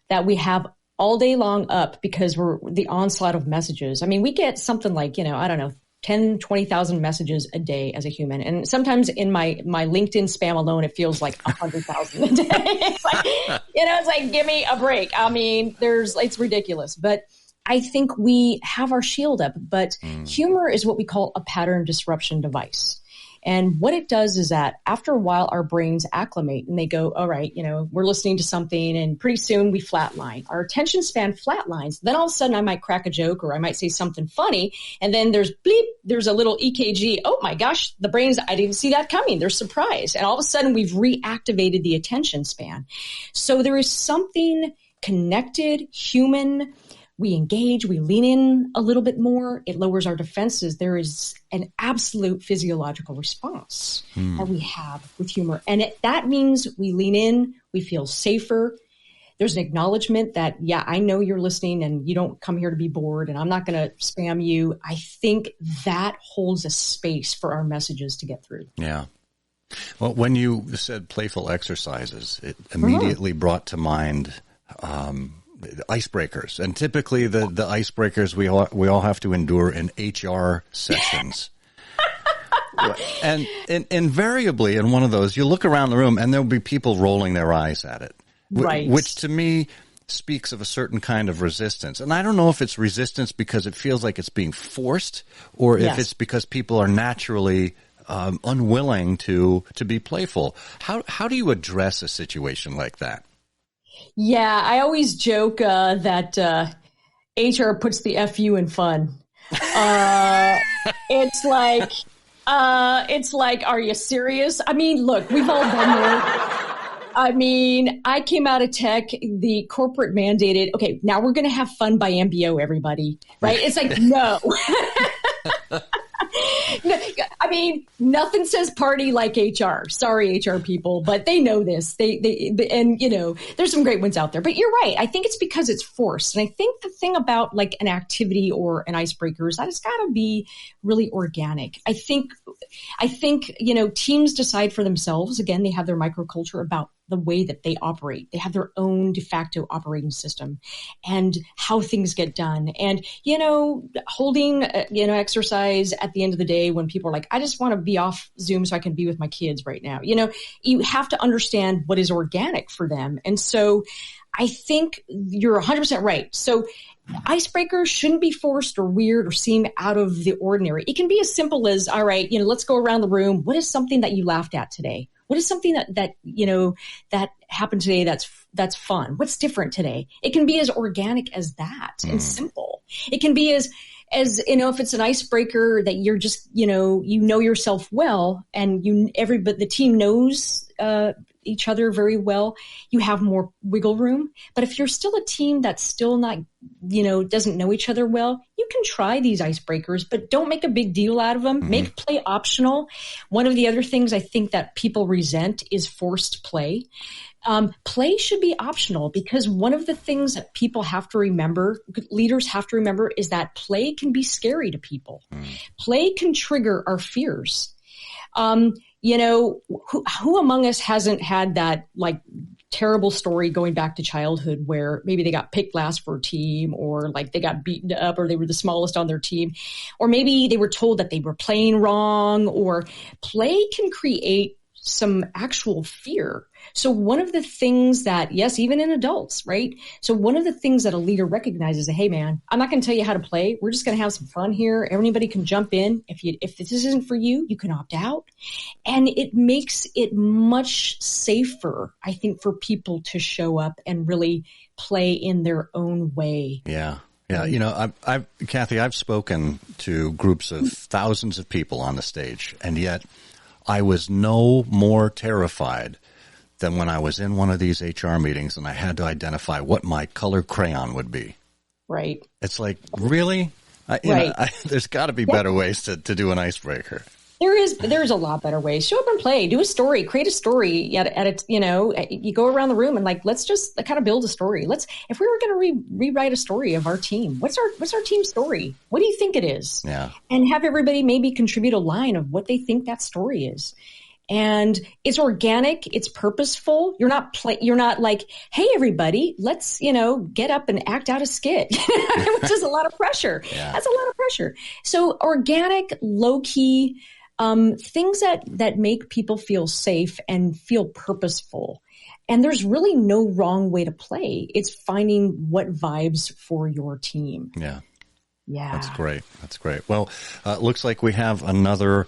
that we have all day long up because we're the onslaught of messages. I mean, we get something like, 10, 20,000 messages a day as a human. And sometimes in my LinkedIn spam alone, it feels like 100,000 a day. It's like, give me a break. I mean, it's ridiculous, but I think we have our shield up, but humor is what we call a pattern disruption device. And what it does is that after a while, our brains acclimate and they go, all right, we're listening to something and pretty soon we flatline. Our attention span flatlines. Then all of a sudden I might crack a joke or I might say something funny. And then there's a little EKG. Oh my gosh, the brains, I didn't see that coming. They're surprised. And all of a sudden we've reactivated the attention span. So there is something connected, human. We engage, we lean in a little bit more. It lowers our defenses. There is an absolute physiological response that we have with humor. And that means we lean in, we feel safer. There's an acknowledgement that, yeah, I know you're listening and you don't come here to be bored and I'm not going to spam you. I think that holds a space for our messages to get through.
Yeah. Well, when you said playful exercises, it immediately brought to mind icebreakers, and typically the icebreakers we all have to endure in HR sessions. And invariably in one of those, you look around the room and there'll be people rolling their eyes at it,
right?
Which to me speaks of a certain kind of resistance. And I don't know if it's resistance because it feels like it's being forced, or if it's because people are naturally unwilling to be playful. How do you address a situation like that?
Yeah, I always joke that HR puts the FU in fun. It's like, are you serious? I mean, look, we've all been there. I mean, I came out of tech, the corporate mandated, okay, now we're going to have fun by MBO, everybody, right? It's like, no. I mean, nothing says party like HR. Sorry, HR people, but they know this. And you know, there's some great ones out there. But you're right. I think it's because it's forced. And I think the thing about like an activity or an icebreaker is that it's got to be really organic. I think, you know, teams decide for themselves. Again, they have their microculture about the way that they operate. They have their own de facto operating system and how things get done. And, you know, holding, exercise at the end of the day when people are like, I just want to be off Zoom so I can be with my kids right now. You know, you have to understand what is organic for them. And so I think you're 100% right. So icebreakers shouldn't be forced or weird or seem out of the ordinary. It can be as simple as, all right, you know, let's go around the room. What is something that you laughed at today? What is something that you know, that happened today that's fun? What's different today? It can be as organic as that and simple. It can be as you know, if it's an icebreaker that you're just, you know yourself well and the team knows each other very well, you have more wiggle room. But if you're still a team that's still not, you know, doesn't know each other well, you can try these icebreakers, but don't make a big deal out of them. Mm-hmm. Make play optional. One of the other things I think that people resent is forced play. Play should be optional because one of the things that people have to remember, leaders have to remember, is that play can be scary to people. Play can trigger our fears. You know, who among us hasn't had that like terrible story going back to childhood where maybe they got picked last for a team, or like they got beaten up, or they were the smallest on their team, or maybe they were told that they were playing wrong, or play can create some actual fear. So one of the things that, yes, even in adults, right? So one of the things that a leader recognizes is, hey man, I'm not going to tell you how to play. We're just going to have some fun here. Everybody can jump in. If this isn't for you, you can opt out. And it makes it much safer, I think, for people to show up and really play in their own way.
Yeah. Yeah, you know, Kathy, I've spoken to groups of thousands of people on the stage, and yet I was no more terrified than when I was in one of these HR meetings and I had to identify what my color crayon would be.
Right.
It's like, really? There's got to be better ways to do an icebreaker.
There's a lot better ways. Show up and play. Do a story. Create a story. You go around the room and like, let's just kind of build a story. If we were going to rewrite a story of our team, what's our team story? What do you think it is?
Yeah.
And have everybody maybe contribute a line of what they think that story is. And it's organic. It's purposeful. You're not like, hey, everybody, let's, get up and act out a skit, which is a lot of pressure. Yeah. That's a lot of pressure. So organic, low key, things that make people feel safe and feel purposeful. And there's really no wrong way to play. It's finding what vibes for your team.
Yeah.
Yeah.
That's great. That's great. Well, looks like we have another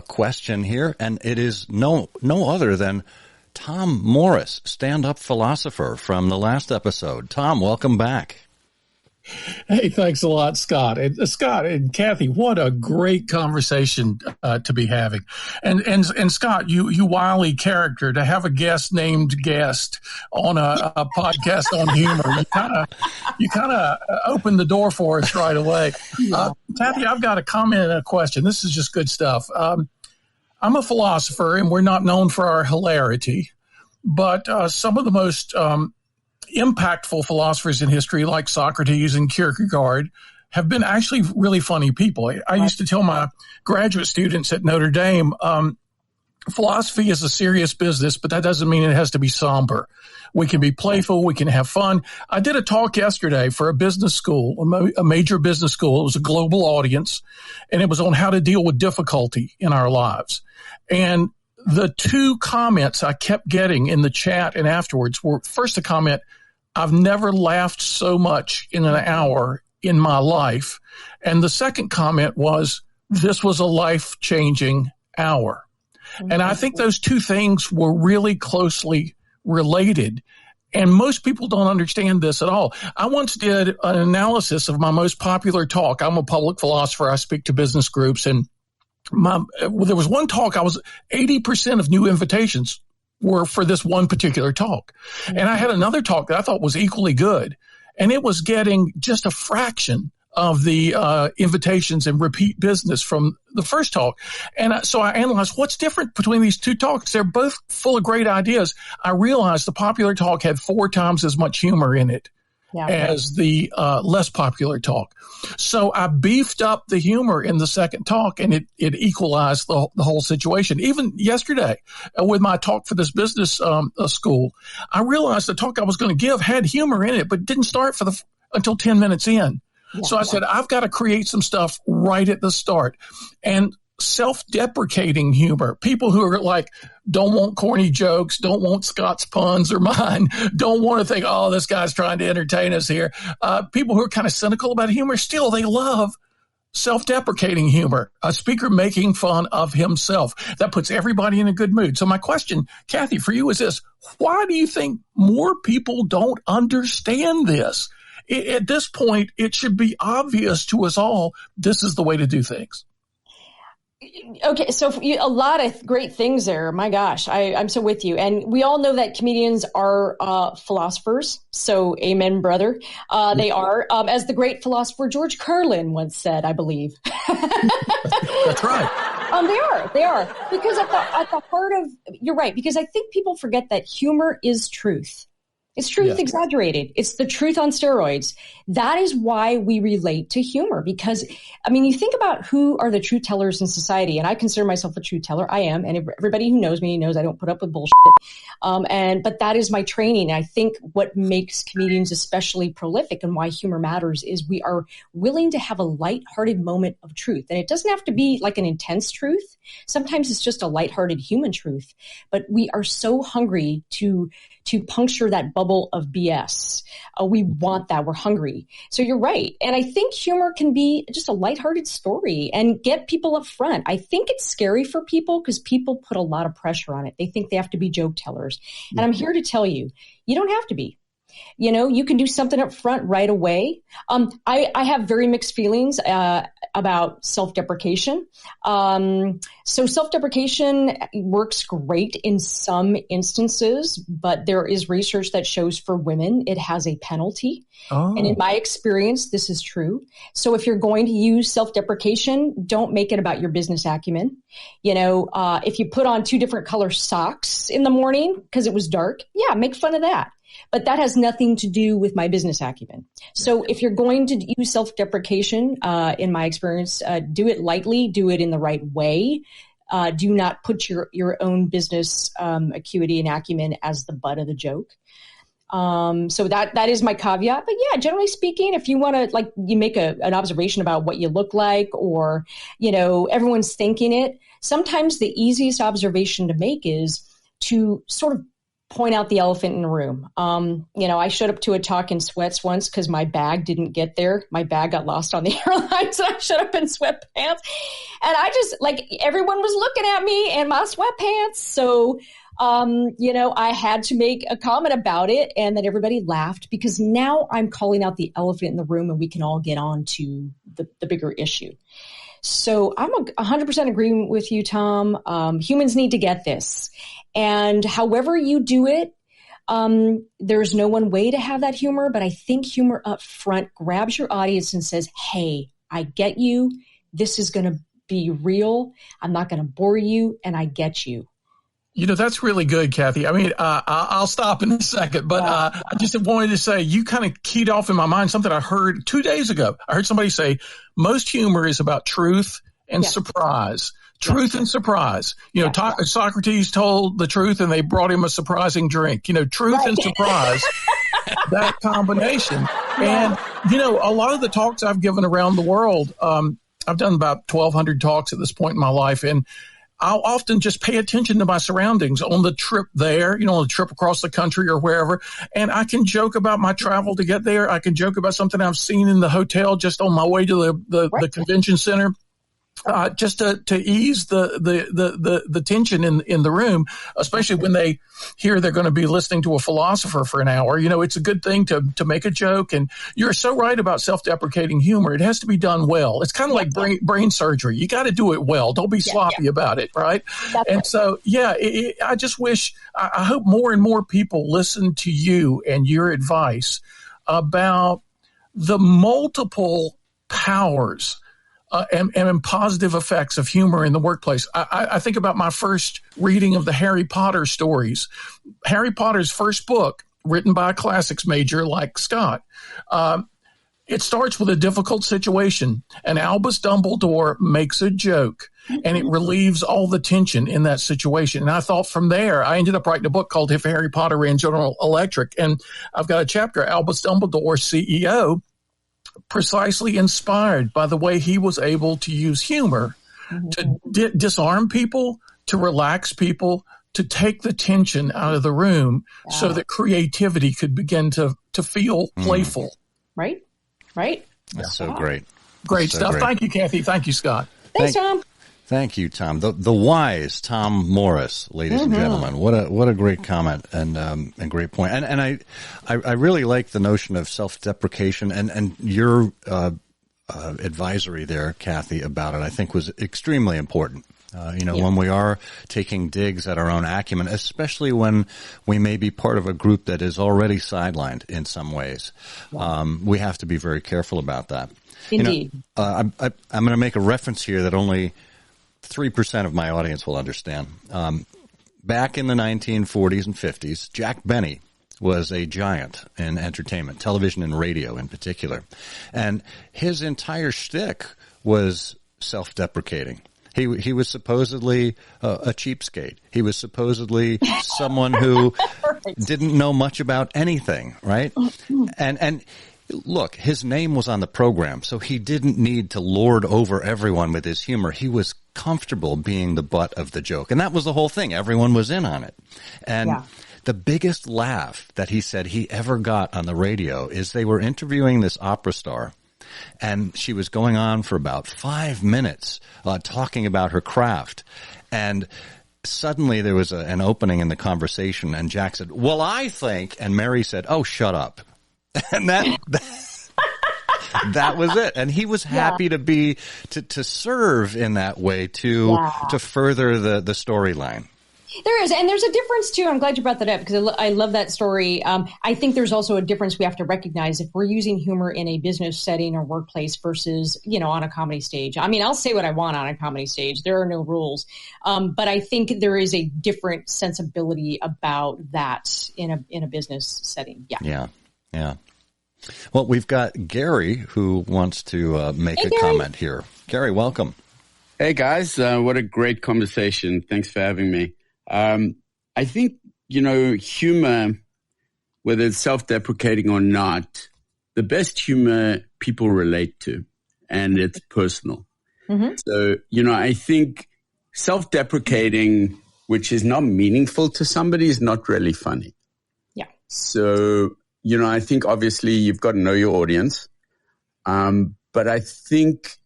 question here, and it is no other than Tom Morris, stand-up philosopher from the last episode. Tom, welcome back.
Hey, thanks a lot, Scott. Scott and Kathy, what a great conversation to be having. And Scott, you wily character, to have a guest named Guest on a podcast on humor. You kind of opened the door for us right away. Kathy, I've got a comment and a question. This is just good stuff. I'm a philosopher, and we're not known for our hilarity, but some of the most impactful philosophers in history, like Socrates and Kierkegaard, have been actually really funny people. I used to tell my graduate students at Notre Dame, philosophy is a serious business, but that doesn't mean it has to be somber. We can be playful. We can have fun. I did a talk yesterday for a business school, a major business school. It was a global audience, and it was on how to deal with difficulty in our lives. And the two comments I kept getting in the chat and afterwards were, first, a comment, I've never laughed so much in an hour in my life. And the second comment was, this was a life-changing hour. And I think those two things were really closely related. And most people don't understand this at all. I once did an analysis of my most popular talk. I'm a public philosopher. I speak to business groups. And there was one talk, 80% of new invitations were for this one particular talk. And I had another talk that I thought was equally good. And it was getting just a fraction of the invitations and repeat business from the first talk. And so I analyzed what's different between these two talks. They're both full of great ideas. I realized the popular talk had 4 times as much humor in it as the less popular talk. So I beefed up the humor in the second talk, and it equalized the whole situation. Even yesterday with my talk for this business school, I realized the talk I was going to give had humor in it, but didn't start until 10 minutes in. So I said, I've got to create some stuff right at the start. And self-deprecating humor, people who are like, don't want corny jokes, don't want Scott's puns or mine, don't want to think, oh, this guy's trying to entertain us here. People who are kind of cynical about humor, still they love self-deprecating humor, a speaker making fun of himself. That puts everybody in a good mood. So my question, Kathy, for you is this: why do you think more people don't understand this? At this point, it should be obvious to us all, this is the way to do things.
Okay, so a lot of great things there. My gosh, I'm so with you. And we all know that comedians are philosophers. So amen, brother. They are. As the great philosopher George Carlin once said, I believe.
That's right.
They are. Because at the heart of, you're right, because I think people forget that humor is truth. It's truth exaggerated. It's the truth on steroids. That is why we relate to humor, because, I mean, you think about who are the truth tellers in society, and I consider myself a truth teller. I am, and everybody who knows me knows I don't put up with bullshit. But that is my training. I think what makes comedians especially prolific and why humor matters is we are willing to have a lighthearted moment of truth. And it doesn't have to be like an intense truth. Sometimes it's just a lighthearted human truth. But we are so hungry to puncture that bubble of BS. We want that. We're hungry. So you're right. And I think humor can be just a lighthearted story and get people up front. I think it's scary for people because people put a lot of pressure on it. They think they have to be joke tellers. And I'm here to tell you, you don't have to be. You know, you can do something up front right away. I have very mixed feelings about self-deprecation. So self-deprecation works great in some instances, but there is research that shows for women it has a penalty. Oh. And in my experience, this is true. So if you're going to use self-deprecation, don't make it about your business acumen. You know, if you put on 2 different color socks in the morning because it was dark, make fun of that. But that has nothing to do with my business acumen. So if you're going to use self-deprecation, in my experience, do it lightly, do it in the right way. Do not put your own business acuity and acumen as the butt of the joke. So that is my caveat. But yeah, generally speaking, if you want to, like, you make an observation about what you look like, or, you know, everyone's thinking it. Sometimes the easiest observation to make is to sort of point out the elephant in the room. You know, I showed up to a talk in sweats once because my bag didn't get there. My bag got lost on the airline, so I showed up in sweatpants. And I just, like, everyone was looking at me and my sweatpants. So, you know, I had to make a comment about it, and then everybody laughed because now I'm calling out the elephant in the room and we can all get on to the bigger issue. So I'm 100% agreeing with you, Tom. Humans need to get this. And however you do it, there's no one way to have that humor, but I think humor up front grabs your audience and says, hey, I get you. This is going to be real. I'm not going to bore you, and I get you.
You know, that's really good, Kathy. I mean, I'll stop in a second, but I just wanted to say you kind of keyed off in my mind something I heard 2 days ago. I heard somebody say most humor is about truth and surprise. Truth and surprise. You know, Socrates told the truth and they brought him a surprising drink. You know, truth and surprise, that combination. And, you know, a lot of the talks I've given around the world, I've done about 1,200 talks at this point in my life. And I'll often just pay attention to my surroundings on the trip there, on the trip across the country or wherever. And I can joke about my travel to get there. I can joke about something I've seen in the hotel just on my way to the convention center. Just to ease the tension in the room, especially when they hear they're going to be listening to a philosopher for an hour. It's a good thing to make a joke. And you're so right about self-deprecating humor. It has to be done well. It's kind of like brain surgery. You got to do it well. Don't be sloppy about it, right? And so, I just wish, I hope more and more people listen to you and your advice about the multiple powers and positive effects of humor in the workplace. I think about my first reading of the Harry Potter stories. Harry Potter's first book, written by a classics major like Scott, it starts with a difficult situation, and Albus Dumbledore makes a joke, and it relieves all the tension in that situation. And I thought from there, I ended up writing a book called If Harry Potter Ran General Electric, and I've got a chapter, Albus Dumbledore, CEO, precisely inspired by the way he was able to use humor to disarm people, to relax people, to take the tension out of the room so that creativity could begin to feel playful.
Right.
That's so great.
Great
so
stuff.
Great.
Thank you, Kathy. Thank you, Scott.
Thanks, Tom.
Thank you, Tom. The wise Tom Morris, ladies and gentlemen. What a great comment and great point. And I really like the notion of self-deprecation and your advisory there, Kathy, about it. I think was extremely important. When we are taking digs at our own acumen, especially when we may be part of a group that is already sidelined in some ways, we have to be very careful about that.
Indeed.
I'm going to make a reference here that only 3% of my audience will understand. Back in the 1940s and 50s, Jack Benny was a giant in entertainment, television and radio in particular. And his entire shtick was self-deprecating. He was supposedly a cheapskate. He was supposedly someone who didn't know much about anything, right? And look, his name was on the program, so he didn't need to lord over everyone with his humor. He was comfortable being the butt of the joke. And that was the whole thing. Everyone was in on it. And the biggest laugh that he said he ever got on the radio is they were interviewing this opera star, and she was going on for about 5 minutes talking about her craft. And suddenly there was an opening in the conversation, and Jack said, "Well, I think," and Mary said, "Oh, shut up." And that was it. And he was happy to serve in that way to further the storyline.
There is. And there's a difference too. I'm glad you brought that up because I love that story. I think there's also a difference we have to recognize if we're using humor in a business setting or workplace versus, on a comedy stage. I mean, I'll say what I want on a comedy stage. There are no rules. But I think there is a different sensibility about that in a business setting.
Yeah. Well, we've got Gary who wants to make a comment here. Gary, welcome.
Hey, guys. What a great conversation. Thanks for having me. I think, humor, whether it's self-deprecating or not, the best humor people relate to, and it's personal. So, I think self-deprecating, which is not meaningful to somebody, is not really funny.
Yeah.
So, I think obviously you've got to know your audience. But I think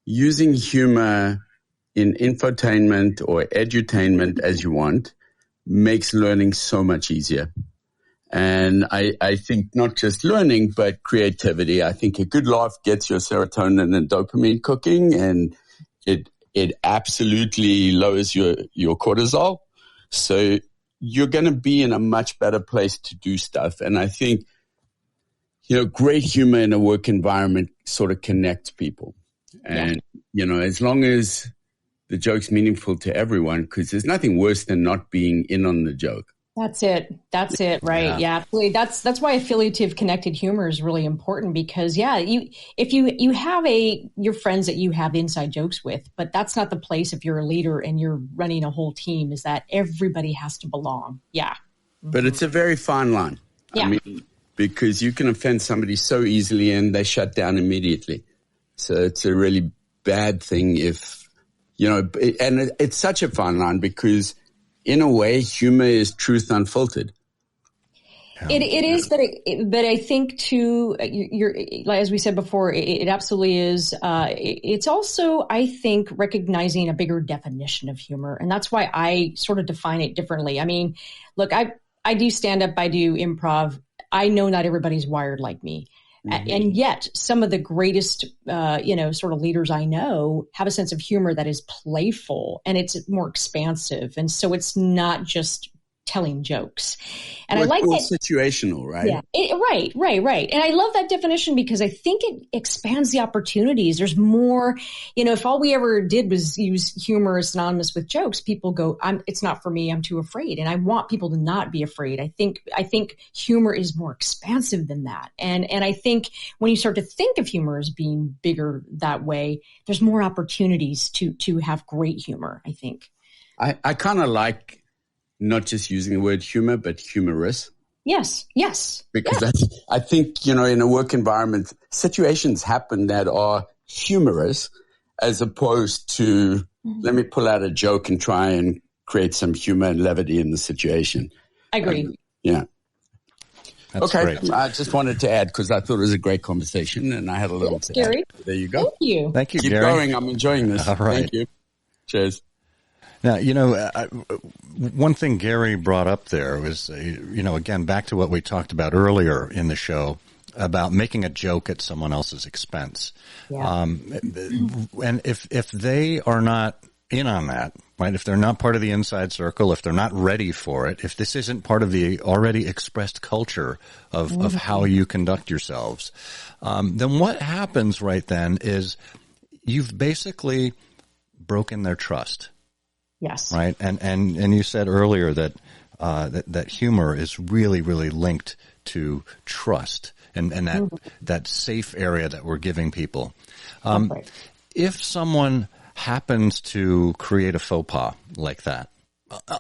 using humor in infotainment or edutainment as you want makes learning so much easier. And I think not just learning, but creativity. I think a good laugh gets your serotonin and dopamine cooking, and it absolutely lowers your cortisol. So you're going to be in a much better place to do stuff. And I think, great humor in a work environment sort of connects people. And, as long as the joke's meaningful to everyone, because there's nothing worse than not being in on the joke.
That's it. Right. Yeah, absolutely. That's why affiliative connected humor is really important because if you have your friends that you have inside jokes with, but that's not the place if you're a leader and you're running a whole team, is that everybody has to belong. Yeah.
But it's a very fine line.
Yeah.
I mean, because you can offend somebody so easily and they shut down immediately. So it's a really bad thing if and it's such a fine line because in a way, humor is truth unfiltered.
It is, but I think too, you're, as we said before, it absolutely is. It's also, I think, recognizing a bigger definition of humor. And that's why I sort of define it differently. I mean, look, I do stand up, I do improv. I know not everybody's wired like me. Mm-hmm. And yet some of the greatest, sort of leaders I know have a sense of humor that is playful and it's more expansive. And so it's not just telling jokes. And I like that.
Situational, right?
Yeah. Right. And I love that definition because I think it expands the opportunities. There's more, if all we ever did was use humor as synonymous with jokes, people go, it's not for me. I'm too afraid. And I want people to not be afraid. I think humor is more expansive than that. And I think when you start to think of humor as being bigger that way, there's more opportunities to have great humor, I think.
I kind of like not just using the word humor, but humorous.
Yes.
Because I think, in a work environment, situations happen that are humorous as opposed to, let me pull out a joke and try and create some humor and levity in the situation.
I agree.
Yeah.
That's
okay.
Great.
I just wanted to add because I thought it was a great conversation and I had a little to
Gary.
add. There you go.
Thank you,
Keep
Gary.
going. I'm enjoying this.
All right.
Thank you. Cheers.
Now, one thing Gary brought up there was, again, back to what we talked about earlier in the show about making a joke at someone else's expense.
Yeah.
And if they are not in on that, right, if they're not part of the inside circle, if they're not ready for it, if this isn't part of the already expressed culture of how you conduct yourselves, then what happens right then is you've basically broken their trust.
Yes.
Right. And you said earlier that that humor is really, really linked to trust and that safe area that we're giving people.
Right.
If someone happens to create a faux pas like that,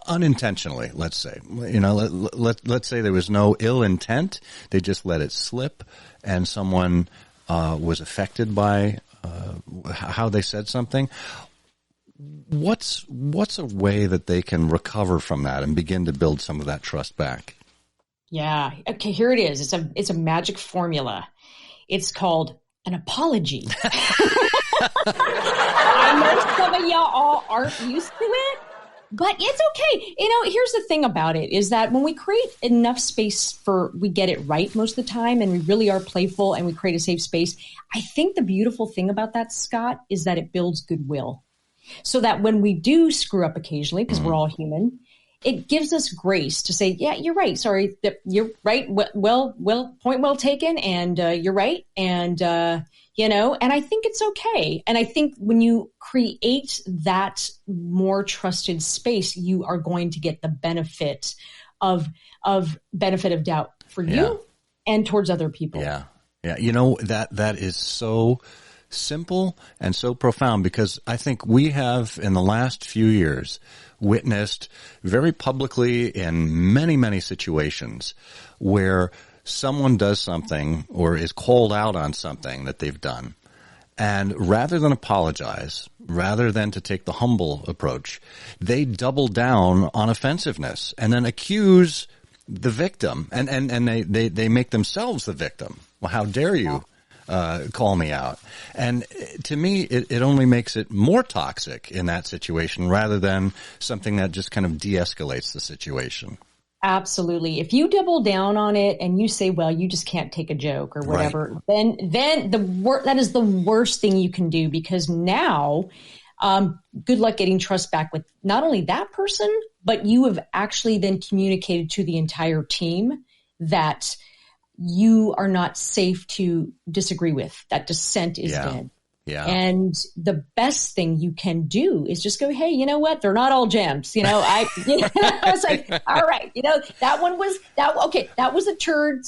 unintentionally, let's say, let's say there was no ill intent. They just let it slip and someone was affected by how they said something. What's a way that they can recover from that and begin to build some of that trust back?
Yeah. Okay. Here it is. It's a magic formula. It's called an apology. I know some of y'all all aren't used to it, but it's okay. Here's the thing about it is that when we create enough space we get it right most of the time and we really are playful and we create a safe space. I think the beautiful thing about that, Scott, is that it builds goodwill. So that when we do screw up occasionally, because we're all human, it gives us grace to say, yeah, you're right. Sorry, you're right. Well, point well taken. And you're right. And, and I think it's okay. And I think when you create that more trusted space, you are going to get the benefit of doubt for you and towards other people.
Yeah. Yeah. That is so simple and so profound because I think we have in the last few years witnessed very publicly in many, many situations where someone does something or is called out on something that they've done. And rather than apologize, rather than to take the humble approach, they double down on offensiveness and then accuse the victim and they make themselves the victim. Well, how dare you? Call me out. And to me, it only makes it more toxic in that situation rather than something that just kind of de-escalates the situation.
Absolutely. If you double down on it and you say, well, you just can't take a joke or whatever, right, then that is the worst thing you can do because now, good luck getting trust back with not only that person, but you have actually then communicated to the entire team that you are not safe to disagree with. That dissent is dead.
Yeah.
And the best thing you can do is just go, hey, you know what? They're not all gems. I was like, all right, that was a turd,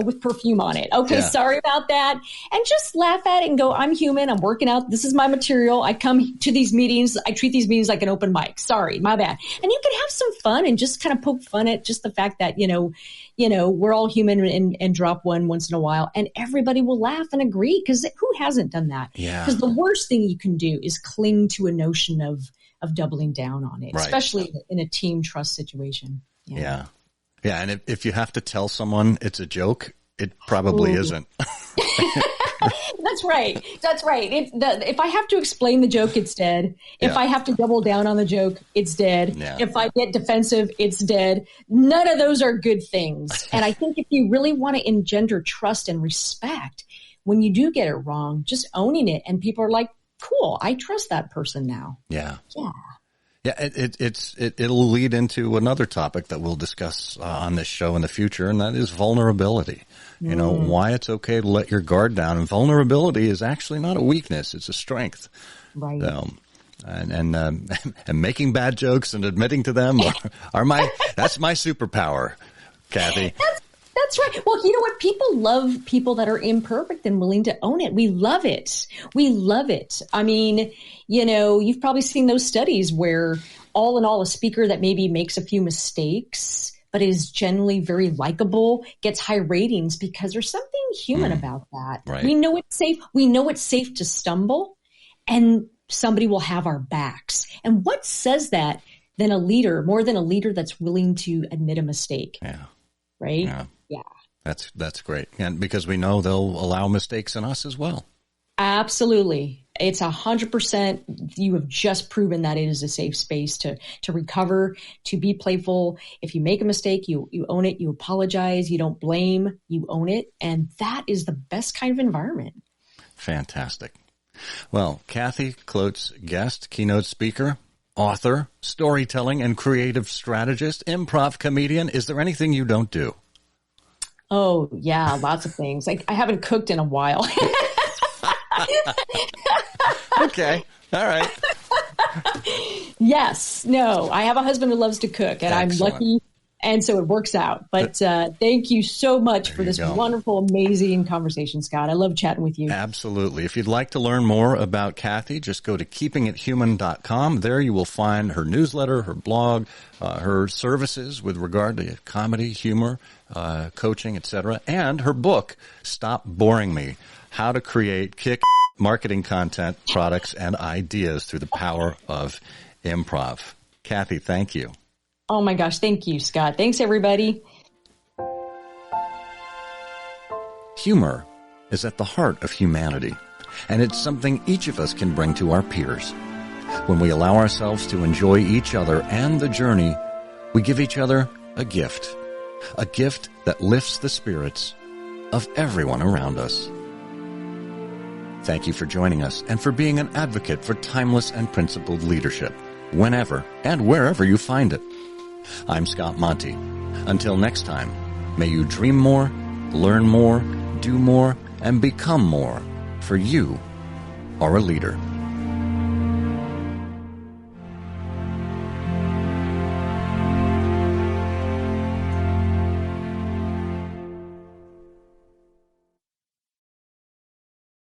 with perfume on it. Okay. Yeah. Sorry about that. And just laugh at it and go, I'm human. I'm working out. This is my material. I come to these meetings. I treat these meetings like an open mic. Sorry, my bad. And you can have some fun and just kind of poke fun at just the fact that, we're all human and drop one once in a while and everybody will laugh and agree because who hasn't done that?
Yeah.
Because the worst thing you can do is cling to a notion of doubling down on it,
Right.
especially in a team trust situation.
Yeah. Yeah. And if you have to tell someone it's a joke, it probably isn't.
That's right. That's right. If I have to explain the joke, it's dead. If I have to double down on the joke, it's dead.
Yeah.
If I get defensive, it's dead. None of those are good things. And I think if you really want to engender trust and respect, when you do get it wrong, just owning it. And people are like, cool, I trust that person now.
Yeah.
Yeah.
Yeah, it'll lead into another topic that we'll discuss on this show in the future, and that is vulnerability. You know, why it's okay to let your guard down. And vulnerability is actually not a weakness; it's a strength.
Right.
And making bad jokes and admitting to them that's my superpower, Kathy.
That's right. Well, you know what? People love people that are imperfect and willing to own it. We love it. We love it. I mean, you know, you've probably seen those studies where all in all, a speaker that maybe makes a few mistakes, but is generally very likable, gets high ratings because there's something human about that.
Right.
We know it's safe. We know it's safe to stumble, and somebody will have our backs. And what says that than a leader, more than a leader that's willing to admit a mistake?
Yeah.
Right?
Yeah.
Yeah.
That's great. And because we know they'll allow mistakes in us as well.
Absolutely. It's 100%. You have just proven that it is a safe space to recover, to be playful. If you make a mistake, you own it, you apologize, you don't blame, you own it. And that is the best kind of environment.
Fantastic. Well, Kathy Klotz-Guest, keynote speaker, author, storytelling and creative strategist, improv comedian. Is there anything you don't do?
Oh, yeah, lots of things. I haven't cooked in a while.
Okay. All right.
Yes. No, I have a husband who loves to cook, and
Excellent.
I'm lucky. And so it works out. But thank you so much for this wonderful, amazing conversation, Scott. I love chatting with you.
Absolutely. If you'd like to learn more about Kathy, just go to keepingithuman.com. There you will find her newsletter, her blog, her services with regard to comedy, humor, coaching, etc., and her book, Stop Boring Me, How to Create Kick Marketing Content, Products, and Ideas Through the Power of Improv. Kathy, thank you.
Oh my gosh. Thank you, Scott. Thanks, everybody.
Humor is at the heart of humanity, and it's something each of us can bring to our peers. When we allow ourselves to enjoy each other and the journey, we give each other a gift that lifts the spirits of everyone around us. Thank you for joining us and for being an advocate for timeless and principled leadership, whenever and wherever you find it. I'm Scott Monty. Until next time, may you dream more, learn more, do more, and become more, for you are a leader.